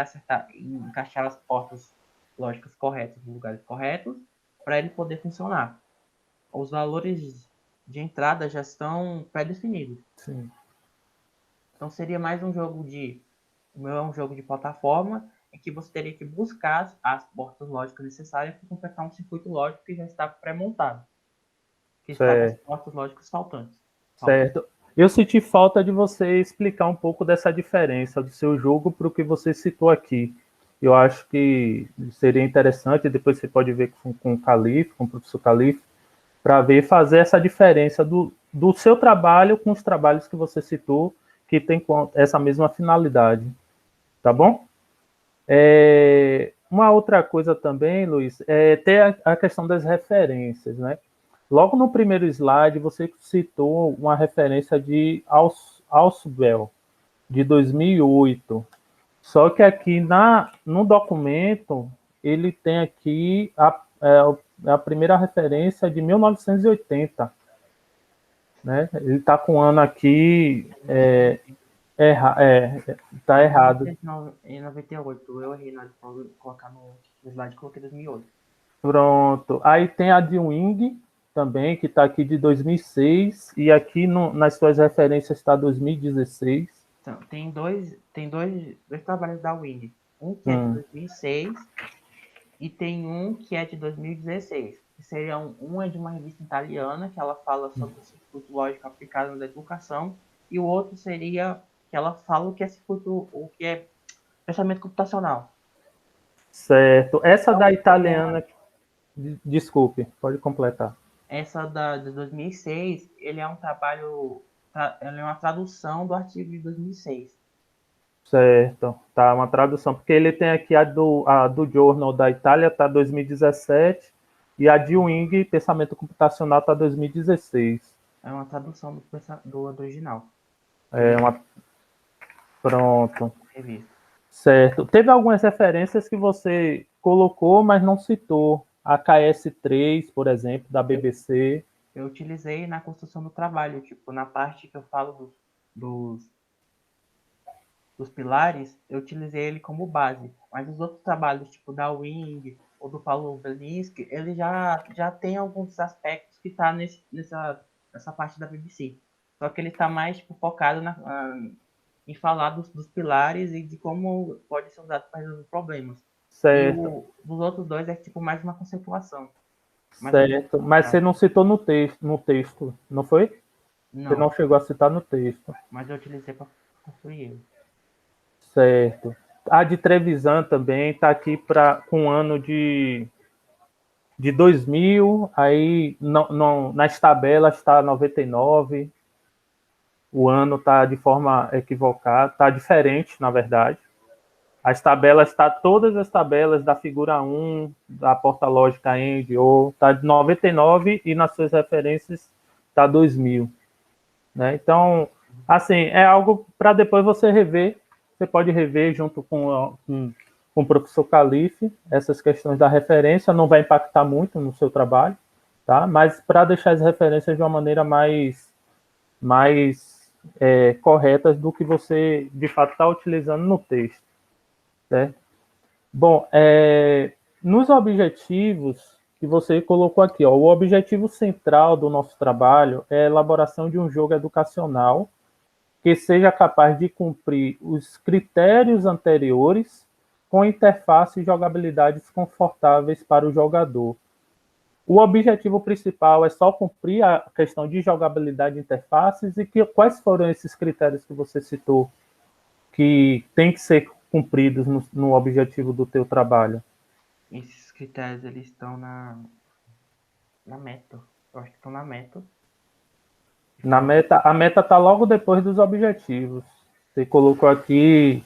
encaixar as portas lógicas corretas nos lugares corretos para ele poder funcionar. Os valores de entrada já estão pré-definidos. Sim. Então seria mais um jogo o meu é um jogo de plataforma em que você teria que buscar as portas lógicas necessárias para completar um circuito lógico que já está pré-montado. Que está com as portas lógicas faltantes. Certo. Eu senti falta de você explicar um pouco dessa diferença do seu jogo para o que você citou aqui. Eu acho que seria interessante, depois você pode ver com o Calife, com o professor Calife, para fazer essa diferença do seu trabalho com os trabalhos que você citou, que tem essa mesma finalidade. Tá bom? Uma outra coisa também, Luiz, ter a questão das referências, né? Logo no primeiro slide, você citou uma referência de Ausubel. de 2008. Só que aqui no documento, ele tem aqui a primeira referência de 1980, né? Ele está com o ano aqui tá errado. Em 98, eu errei na hora de colocar no slide, coloquei 2008. Pronto. Aí tem a de Wing também, que está aqui de 2006, e aqui nas suas referências está 2016. Então, tem dois trabalhos da Wing. Um que é de 2006 e tem um que é de 2016. Que seria um é de uma revista italiana, que ela fala sobre o circuito lógico aplicado na educação, e o outro seria que ela fala o que é pensamento computacional. Certo. Essa Então, da italiana, desculpe, pode completar. Essa de 2006, ele é um trabalho, ele é uma tradução do artigo de 2006. Certo, tá, uma tradução, porque ele tem aqui a do Journal da Itália, tá 2017, e a de Wing, Pensamento Computacional, tá 2016. É uma tradução do original. Pronto. Revista. Certo. Teve algumas referências que você colocou, mas não citou. A KS3, por exemplo, da BBC. Eu utilizei na construção do trabalho, tipo, na parte que eu falo dos pilares, eu utilizei ele como base. Mas os outros trabalhos, tipo da Wing ou do Paulo Belinsky, ele já tem alguns aspectos que tá nessa parte da BBC. Só que ele está mais tipo, focado em falar dos pilares e de como pode ser usado para resolver problemas. Certo. Dos outros dois é tipo mais uma conceituação. Certo. Mas você não citou no texto, não foi? Você não chegou a citar no texto. Mas eu utilizei para construir ele. Certo. A de Trevisan também está aqui com o ano de 2000, aí nas tabelas está 99, o ano está de forma equivocada, está diferente, na verdade. Todas as tabelas da figura 1, da porta lógica END, está de 99 e nas suas referências está 2000. Né? Então, assim, é algo para depois você rever. Você pode rever junto com o professor Calife essas questões da referência, não vai impactar muito no seu trabalho, tá? Mas para deixar as referências de uma maneira mais corretas do que você, de fato, está utilizando no texto. Certo? Bom, nos objetivos que você colocou aqui, ó, o objetivo central do nosso trabalho é a elaboração de um jogo educacional que seja capaz de cumprir os critérios anteriores com interface e jogabilidades confortáveis para o jogador. O objetivo principal é só cumprir a questão de jogabilidade de interfaces e quais foram esses critérios que você citou que tem que ser cumpridos no objetivo do teu trabalho? Esses critérios eles estão na meta. Eu acho que estão na meta. A meta está logo depois dos objetivos. Você colocou aqui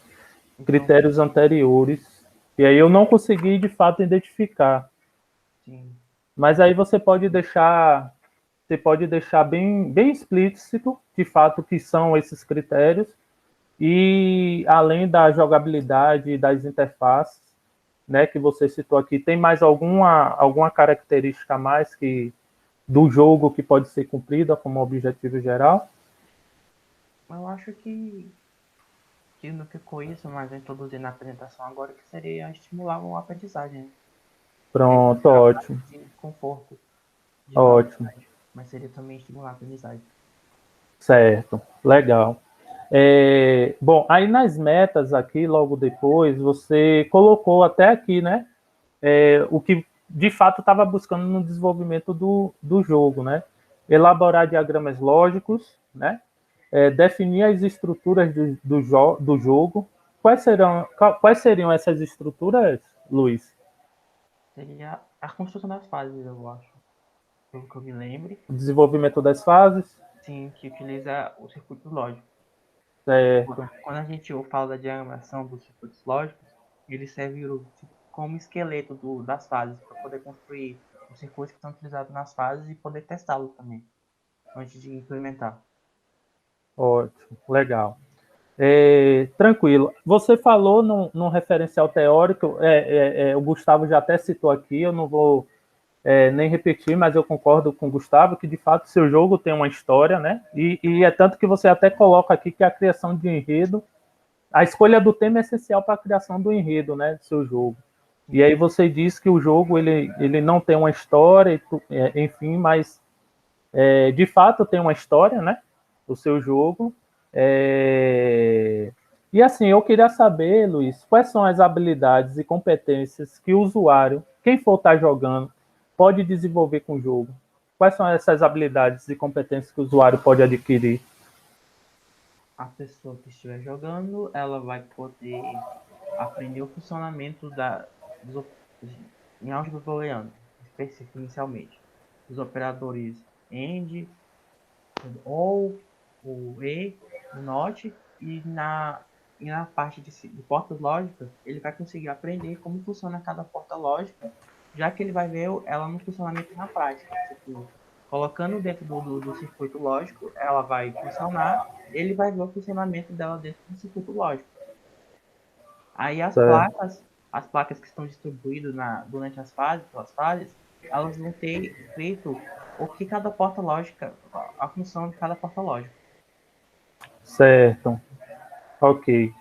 critérios anteriores, e aí eu não consegui de fato identificar. Sim. Mas aí você pode deixar bem explícito, de fato, que são esses critérios, e além da jogabilidade e das interfaces, né, que você citou aqui, tem mais alguma característica a mais do jogo que pode ser cumprida como objetivo geral? Eu acho que não ficou isso, mas eu introduzi na apresentação agora, que seria estimular uma aprendizagem. Né? Pronto, ótimo. De conforto. Ótimo. Mas seria também estimular a aprendizagem. Certo, legal. Bom, aí nas metas aqui, logo depois, você colocou até aqui, né? O que de fato estava buscando no desenvolvimento do jogo, né? Elaborar diagramas lógicos, né? Definir as estruturas do jogo. Quais seriam essas estruturas, Luiz? Seria a construção das fases, eu acho. Pelo que eu me lembre. O desenvolvimento das fases? Sim, que utiliza o circuito lógico. Certo. Quando a gente fala da diagramação dos circuitos lógicos, ele serve como esqueleto das fases, para poder construir os circuitos que são utilizados nas fases e poder testá-los também, antes de implementar. Ótimo, legal. Tranquilo. Você falou num referencial teórico, o Gustavo já até citou aqui, eu não vou nem repetir, mas eu concordo com o Gustavo que, de fato, seu jogo tem uma história, né? E é tanto que você até coloca aqui que a criação de enredo, a escolha do tema é essencial para a criação do enredo, né, do seu jogo. E aí você diz que o jogo ele não tem uma história, enfim, mas de fato tem uma história, né? O seu jogo. E assim, eu queria saber, Luiz, quais são as habilidades e competências que o usuário, quem for estar jogando, pode desenvolver com o jogo? Quais são essas habilidades e competências que o usuário pode adquirir? A pessoa que estiver jogando, ela vai poder aprender o funcionamento dos, em álgebra booleana, específico inicialmente. Os operadores AND, OR, o E, o NOT, e na parte de portas lógicas, ele vai conseguir aprender como funciona cada porta lógica, já que ele vai ver ela no funcionamento na prática. Tipo, colocando dentro do circuito lógico, ela vai funcionar, ele vai ver o funcionamento dela dentro do circuito lógico. Aí Certo. as placas que estão distribuídas durante pelas fases, elas vão ter escrito o que cada porta lógica, a função de cada porta lógica. Certo. Ok.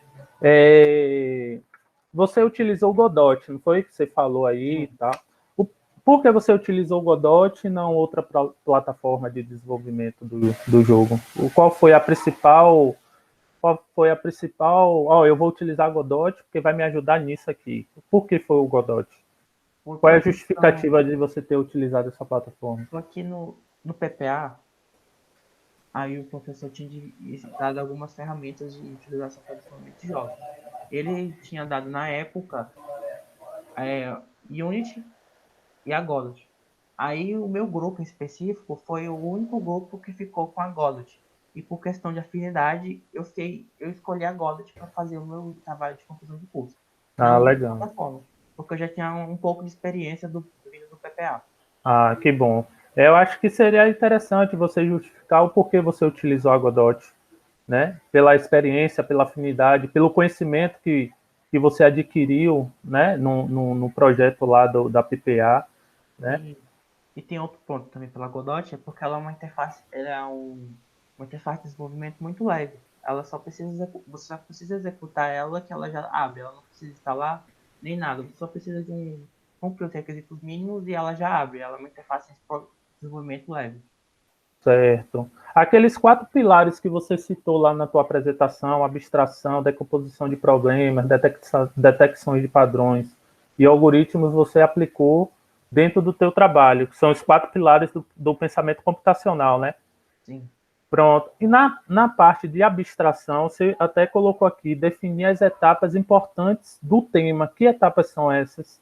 Você utilizou o Godot, não foi que você falou aí e Sim. tal? Por que você utilizou o Godot e não outra plataforma de desenvolvimento do jogo? Qual foi a principal? Qual foi a principal? Eu vou utilizar o Godot porque vai me ajudar nisso aqui. Por que foi o Godot? Por Qual é a questão, justificativa de você ter utilizado essa plataforma? tô aqui no PPA, aí o professor tinha dado algumas ferramentas de utilização para desenvolvimento de jogos. Ele tinha dado na época Unity e a Godot. Aí o meu grupo em específico foi o único grupo que ficou com a Godot. E por questão de afinidade, eu escolhi a Godot para fazer o meu trabalho de conclusão de curso. Ah, Não outra legal. plataforma, porque eu já tinha um pouco de experiência vindo do PPA. Ah, que bom. Eu acho que seria interessante você justificar o porquê você utilizou a Godot, né? Pela experiência, pela afinidade, pelo conhecimento que você adquiriu, né? No projeto lá da PPA, né? E tem outro ponto também pela Godot, é porque ela é uma interface, uma interface de desenvolvimento muito leve. Ela só precisa, você só precisa executar ela que ela já abre, ela não precisa instalar nem nada. Você só precisa cumprir os requisitos mínimos e ela já abre. Ela é uma interface de desenvolvimento leve. Certo. Aqueles 4 pilares que você citou lá na tua apresentação, abstração, decomposição de problemas, detecção de padrões e algoritmos, você aplicou dentro do teu trabalho, que são os 4 pilares do pensamento computacional, né? Sim. Pronto. E na parte de abstração, você até colocou aqui, definir as etapas importantes do tema. Que etapas são essas?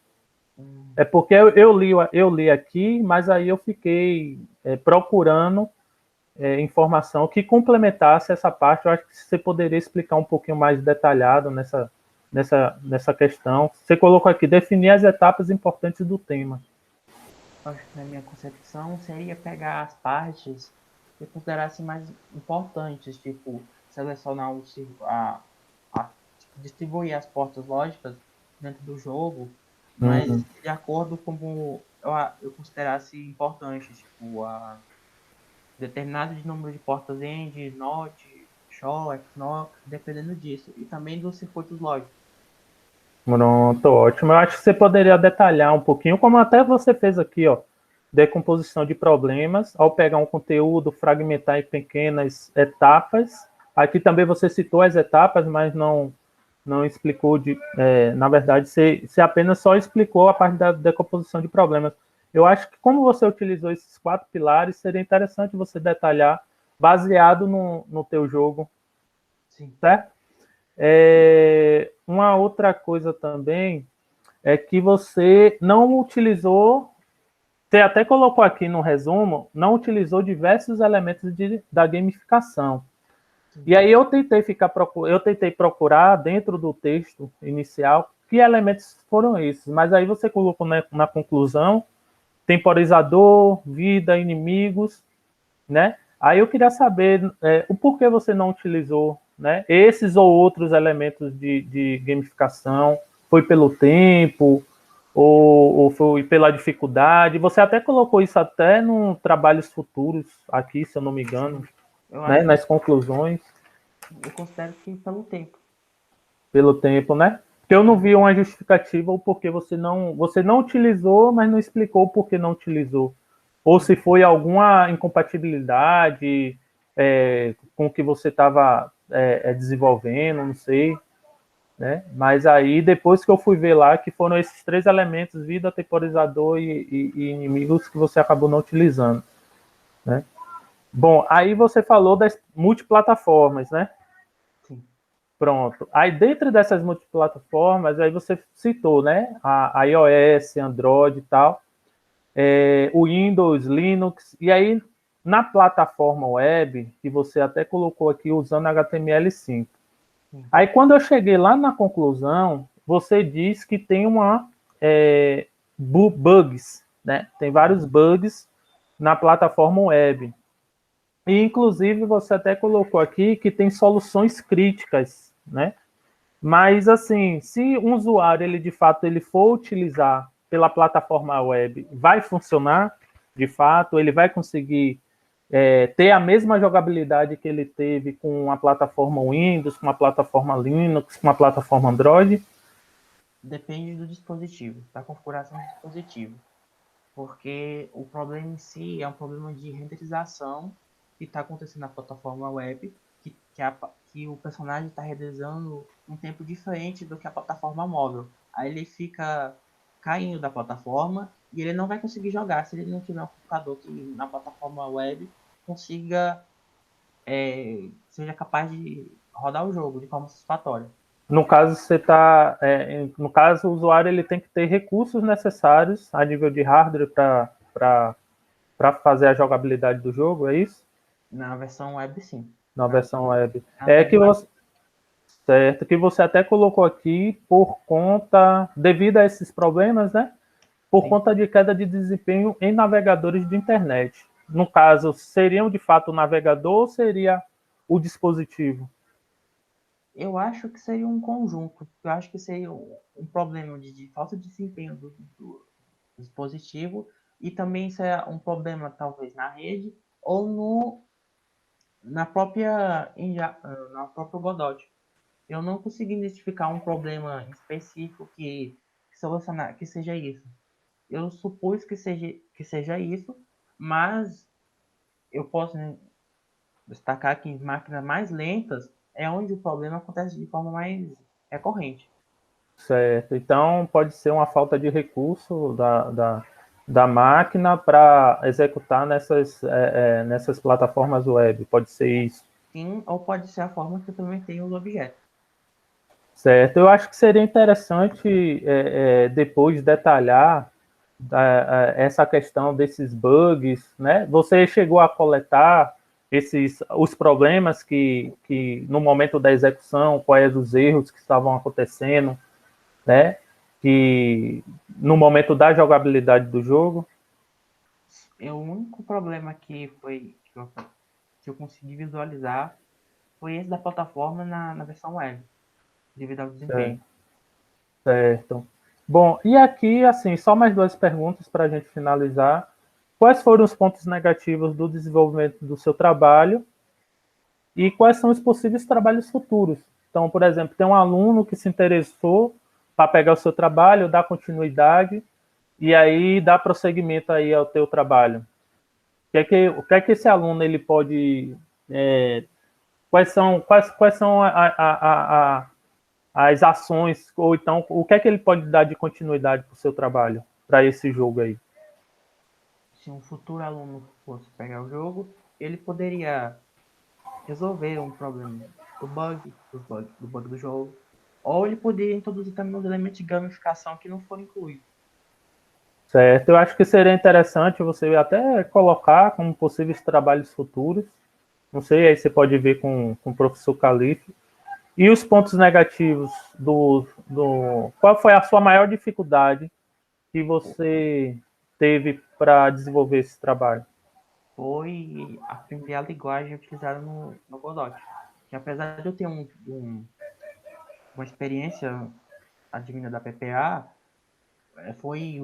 É porque eu li aqui, mas aí eu fiquei procurando informação que complementasse essa parte. Eu acho que você poderia explicar um pouquinho mais detalhado nessa questão. Você colocou aqui, definir as etapas importantes do tema. Acho que na minha concepção seria pegar as partes que eu considerasse mais importantes, tipo, selecionar distribuir as portas lógicas dentro do jogo, mas Uhum. de acordo com como eu considerasse importantes, tipo, determinado de número de portas END, NOT, SHO, XNOR, dependendo disso, e também dos circuitos lógicos. Pronto, ótimo. Eu acho que você poderia detalhar um pouquinho, como até você fez aqui, ó, decomposição de problemas, ao pegar um conteúdo, fragmentar em pequenas etapas. Aqui também você citou as etapas, mas não explicou na verdade, você apenas só explicou a parte da decomposição de problemas. Eu acho que como você utilizou esses 4 pilares, seria interessante você detalhar baseado no teu jogo, Sim. certo? Uma outra coisa também é que você não utilizou, você até colocou aqui no resumo, não utilizou diversos elementos da gamificação. E aí eu tentei procurar dentro do texto inicial que elementos foram esses, mas aí você colocou na conclusão temporizador, vida, inimigos, né? Aí eu queria saber o porquê você não utilizou né? Esses ou outros elementos de gamificação, foi pelo tempo, ou foi pela dificuldade? Você até colocou isso até no trabalhos futuros aqui, se eu não me engano, Eu né? acho, Nas conclusões, eu considero que pelo tempo. pelo tempo, né? Porque eu não vi uma justificativa ou porque você não utilizou, mas não explicou por que não utilizou. Ou se foi alguma incompatibilidade com o que você estava desenvolvendo, não sei, né? Mas aí, depois que eu fui ver lá, que foram esses 3 elementos, vida, temporizador e inimigos, que você acabou não utilizando, né? Bom, aí você falou das multiplataformas, né? Sim. Pronto. Aí, dentro dessas multiplataformas, aí você citou, né? A iOS, Android e tal, o Windows, Linux, e aí, na plataforma web, que você até colocou aqui usando HTML5. Aí, quando eu cheguei lá na conclusão, você diz que tem bugs, né? Tem vários bugs na plataforma web. E, inclusive, você até colocou aqui que tem soluções críticas, né? Mas, assim, se um usuário, ele de fato, ele for utilizar pela plataforma web, vai funcionar, de fato, ele vai conseguir ter a mesma jogabilidade que ele teve com a plataforma Windows, com a plataforma Linux, com a plataforma Android? Depende do dispositivo, da configuração do dispositivo. Porque o problema em si é um problema de renderização que está acontecendo na plataforma web, que o personagem está renderizando um tempo diferente do que a plataforma móvel. Aí ele fica caindo da plataforma e ele não vai conseguir jogar se ele não tiver um computador que na plataforma web consiga seja capaz de rodar o jogo de forma satisfatória. No caso, no caso, o usuário ele tem que ter recursos necessários a nível de hardware para fazer a jogabilidade do jogo, é isso? Na versão web, sim. Na versão web. Na É que web, você, certo, que você até colocou aqui devido a esses problemas, né? Por sim. conta de queda de desempenho em navegadores de internet. No caso, seriam de fato o navegador ou seria o dispositivo? Eu acho que seria um conjunto. Eu acho que seria um problema de falta de desempenho do dispositivo e também seria um problema talvez na rede ou na própria na própria Godot. Eu não consegui identificar um problema específico que seja isso. Eu supus que seja isso, mas eu posso destacar que em máquinas mais lentas é onde o problema acontece de forma mais recorrente. Certo. Então, pode ser uma falta de recurso da máquina para executar nessas plataformas web. Pode ser isso. Sim, ou pode ser a forma que eu também tenho os objetos. Certo. Eu acho que seria interessante depois detalhar essa questão desses bugs, né? Você chegou a coletar os problemas que no momento da execução, quais os erros que estavam acontecendo, né? Que no momento da jogabilidade do jogo. O único problema que eu consegui visualizar foi esse da plataforma na versão web, devido ao desempenho. Certo. Bom, e aqui, assim, só mais 2 perguntas para a gente finalizar. Quais foram os pontos negativos do desenvolvimento do seu trabalho e quais são os possíveis trabalhos futuros? Então, por exemplo, tem um aluno que se interessou para pegar o seu trabalho, dar continuidade e aí dar prosseguimento aí ao teu trabalho. O que é que esse aluno ele pode quais são as ações, ou então o que é que ele pode dar de continuidade para o seu trabalho, para esse jogo aí? Se um futuro aluno fosse pegar o jogo, ele poderia resolver um problema do bug do jogo, ou ele poderia introduzir também os elementos de gamificação que não foram incluídos. Certo, eu acho que seria interessante você até colocar como possíveis trabalhos futuros, não sei, aí você pode ver com o professor Calife. E os pontos negativos qual foi a sua maior dificuldade que você teve para desenvolver esse trabalho? Foi aprender a linguagem utilizada no Godot. que apesar de eu ter uma experiência advinda da PPA, foi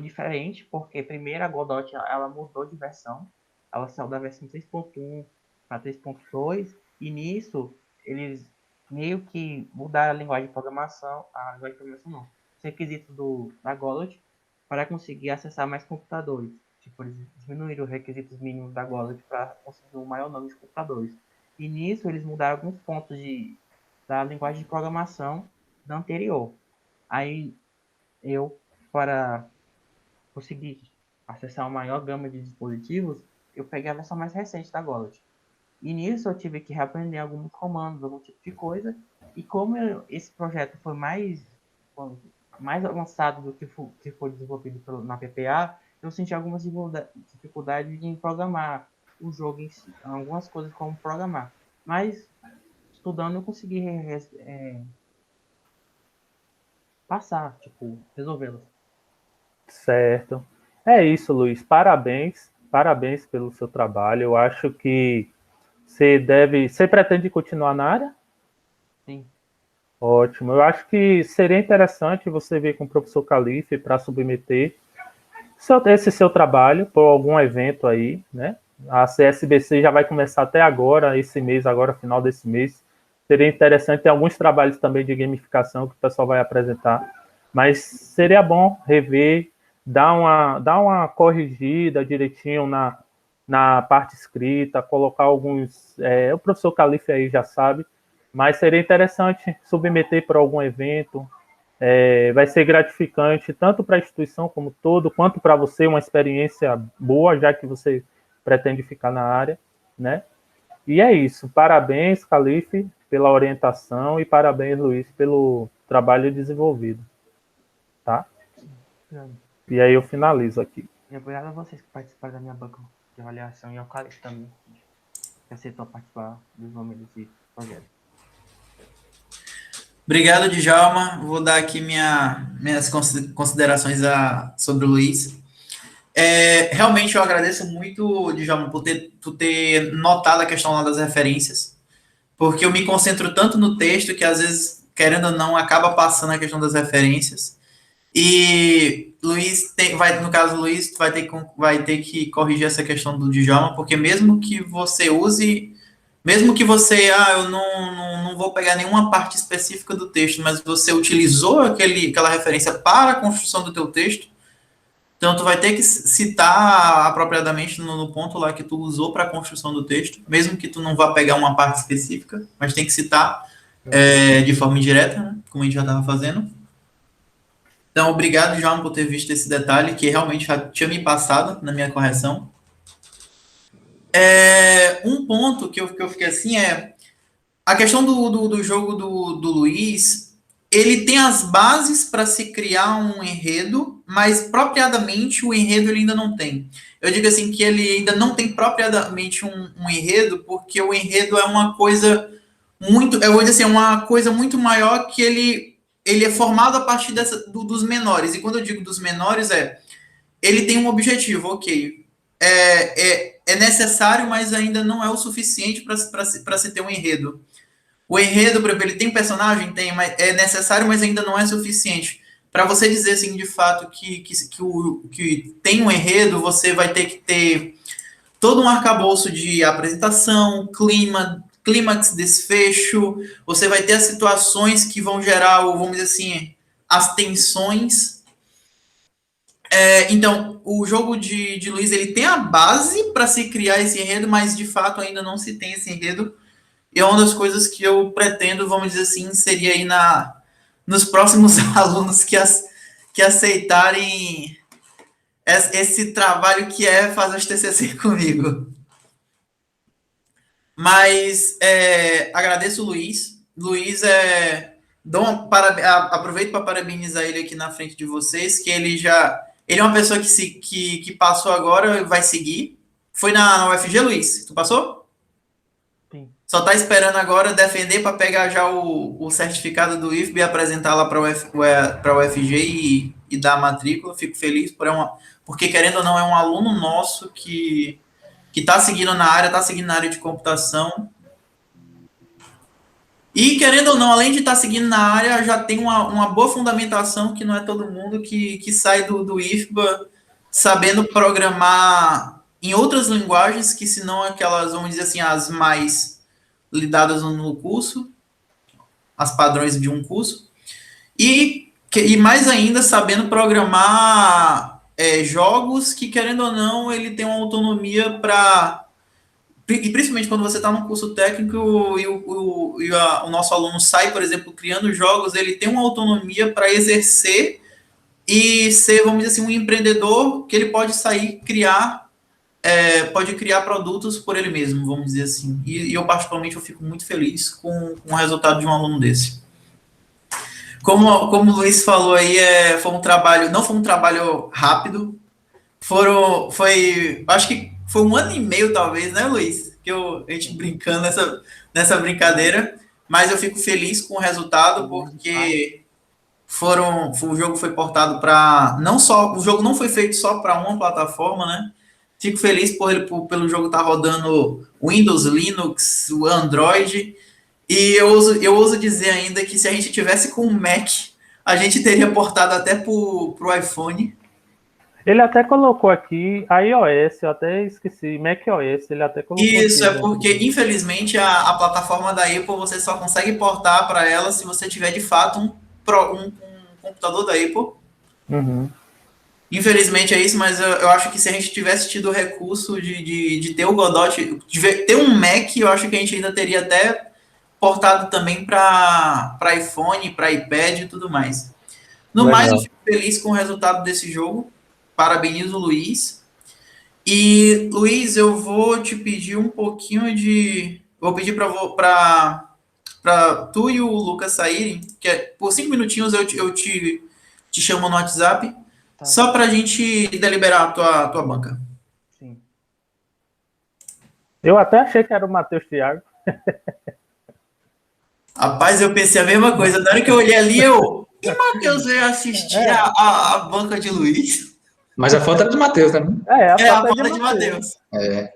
diferente, porque primeiro a Godot ela mudou de versão, ela saiu da versão 3.1 para 3.2, e nisso eles meio que mudaram a linguagem de programação não, os requisitos da Godot para conseguir acessar mais computadores. Tipo, eles diminuíram os requisitos mínimos da Godot para conseguir um maior número de computadores. E nisso eles mudaram alguns pontos da linguagem de programação da anterior. Aí eu, para conseguir acessar uma maior gama de dispositivos, eu peguei a versão mais recente da Godot. E nisso eu tive que reaprender alguns comandos, algum tipo de coisa. E como esse projeto foi mais avançado do que foi desenvolvido na PPA, eu senti algumas dificuldades em programar o jogo em si, algumas coisas como programar. Mas estudando eu consegui passar, tipo, resolvê-las. Certo. É isso, Luiz. Parabéns. Parabéns pelo seu trabalho. Eu acho que você pretende continuar na área? Sim. Ótimo. Eu acho que seria interessante você vir com o professor Calife para submeter esse seu trabalho por algum evento aí, né? A CSBC já vai começar até agora, esse mês, agora, final desse mês. Seria interessante, tem alguns trabalhos também de gamificação que o pessoal vai apresentar, mas seria bom rever, dar uma corrigida direitinho na parte escrita, colocar alguns... o professor Calife aí já sabe, mas seria interessante submeter para algum evento. Vai ser gratificante tanto para a instituição como todo, quanto para você, uma experiência boa, já que você pretende ficar na área, né? E é isso. Parabéns, Calife, pela orientação e parabéns, Luiz, pelo trabalho desenvolvido, tá? E aí eu finalizo aqui. E obrigado a vocês que participaram da minha banca de avaliação e ao Calife também, que aceitou participar dos momentos desse projeto. Obrigado, Djalma. Vou dar aqui minhas considerações sobre o Luiz. Realmente eu agradeço muito, Djalma, por ter notado a questão lá das referências, porque eu me concentro tanto no texto que às vezes, querendo ou não, acaba passando a questão das referências. E Luiz no caso, Luiz vai ter que corrigir essa questão do Djalma, porque mesmo que você eu não vou pegar nenhuma parte específica do texto, mas você utilizou aquela referência para a construção do teu texto, então tu vai ter que citar apropriadamente no ponto lá que tu usou para a construção do texto, mesmo que tu não vá pegar uma parte específica, mas tem que citar de forma indireta, né, como a gente já estava fazendo. Então, obrigado, João, por ter visto esse detalhe, que realmente já tinha me passado na minha correção. Um ponto que eu fiquei assim a questão do jogo do Luiz. Ele tem as bases para se criar um enredo, mas propriamente o enredo ele ainda não tem. Eu digo assim que ele ainda não tem propriamente um enredo, porque o enredo é uma coisa muito, eu vou dizer assim, uma coisa muito maior que ele é formado a partir dos menores. E quando eu digo dos menores, ele tem um objetivo, ok. É necessário, mas ainda não é o suficiente para se ter um enredo. O enredo, por exemplo, ele tem personagem? Tem, mas é necessário, mas ainda não é suficiente. Para você dizer, assim, de fato, que tem um enredo, você vai ter que ter todo um arcabouço de apresentação, clímax, desfecho, você vai ter as situações que vão gerar, vamos dizer assim, as tensões. Então, o jogo de Luiz, ele tem a base para se criar esse enredo, mas de fato ainda não se tem esse enredo. E é uma das coisas que eu pretendo, vamos dizer assim, inserir aí nos próximos alunos que aceitarem esse trabalho que é fazer os TCC comigo. Mas agradeço o Luiz. Luiz aproveito para parabenizar ele aqui na frente de vocês, que ele é uma pessoa que passou agora e vai seguir. Foi na UFG, Luiz? Tu passou? Sim. Só está esperando agora defender para pegar já o certificado do IFB e apresentar lá para a UFG e dar a matrícula. Fico feliz porque, querendo ou não, é um aluno nosso que está seguindo na área de computação. E, querendo ou não, além de estar seguindo na área, já tem uma boa fundamentação, que não é todo mundo que sai do IFBA sabendo programar em outras linguagens, que se não aquelas, vamos dizer assim, as mais lidadas no curso, as padrões de um curso. E mais ainda, sabendo programar jogos que, querendo ou não, ele tem uma autonomia para... E principalmente quando você está num curso técnico o nosso aluno sai, por exemplo, criando jogos, ele tem uma autonomia para exercer e ser, vamos dizer assim, um empreendedor que ele pode sair, pode criar produtos por ele mesmo, vamos dizer assim. E eu, particularmente, eu fico muito feliz com o resultado de um aluno desse. Como o Luiz falou aí, não foi um trabalho rápido, acho que foi 1 ano e meio, talvez, né, Luiz? A gente brincando nessa brincadeira, mas eu fico feliz com o resultado, porque o jogo foi portado para, o jogo não foi feito só para uma plataforma, né? Fico feliz pelo jogo estar rodando Windows, Linux, o Android, e eu ouso dizer ainda que se a gente tivesse com o Mac, a gente teria portado até para o iPhone. Ele até colocou aqui a iOS, eu até esqueci, macOS, ele até colocou. Isso, aqui, é porque, infelizmente, a plataforma da Apple, você só consegue portar para ela se você tiver, de fato, um computador da Apple. Uhum. Infelizmente é isso, mas eu acho que se a gente tivesse tido o recurso de ter o Godot, ter um Mac, eu acho que a gente ainda teria até portado também para iPhone, para iPad e tudo mais. No mais, eu fico feliz com o resultado desse jogo. Parabenizo o Luiz. E, Luiz, eu vou te pedir um pouquinho de... Vou pedir para tu e o Lucas saírem, por 5 minutinhos eu te chamo no WhatsApp, Tá. só para a gente deliberar a tua banca. Sim. Eu até achei que era o Matheus Thiago. Rapaz, eu pensei a mesma coisa. Na hora que eu olhei ali, e Matheus veio assistir a banca de Luiz? Mas a foto era de Matheus, né? A A foto é de Matheus. É.